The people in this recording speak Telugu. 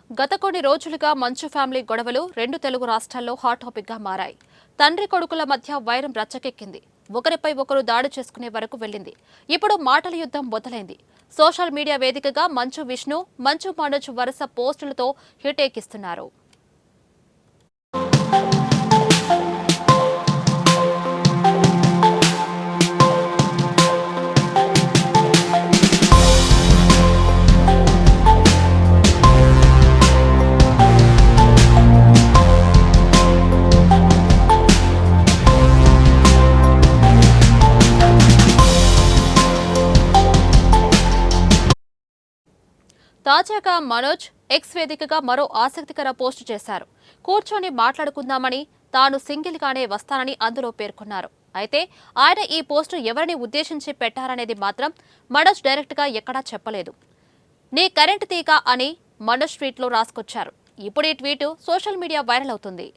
గత కొన్ని రోజులుగా మంచు ఫ్యామిలీ గొడవలు రెండు తెలుగు రాష్ట్రాల్లో హాట్ టాపిక్ గా మారాయి. తండ్రి కొడుకుల మధ్య వైరం రచ్చకెక్కింది. ఒకరిపై ఒకరు దాడి చేసుకునే వరకు వెళ్లింది. ఇప్పుడు మాటల యుద్ధం మొదలైంది. సోషల్ మీడియా వేదికగా మంచు విష్ణు, మంచు మనోజ్ వరుస పోస్టులతో హిట్ ఎక్కిస్తున్నారు. తాజాగా మనోజ్ ఎక్స్ వేదికగా మరో ఆసక్తికర పోస్టు చేశారు. కూర్చొని మాట్లాడుకుందామని, తాను సింగిల్ గానే వస్తానని అందులో పేర్కొన్నారు. అయితే ఆయన ఈ పోస్టు ఎవరిని ఉద్దేశించి పెట్టారనేది మాత్రం మనోజ్ డైరెక్ట్ గా ఎక్కడా చెప్పలేదు. నీ కరెంట్ తీగ అని మనోజ్ ట్వీట్లో రాసుకొచ్చారు. ఇప్పుడు ఈ ట్వీట్ సోషల్ మీడియా వైరల్ అవుతుంది.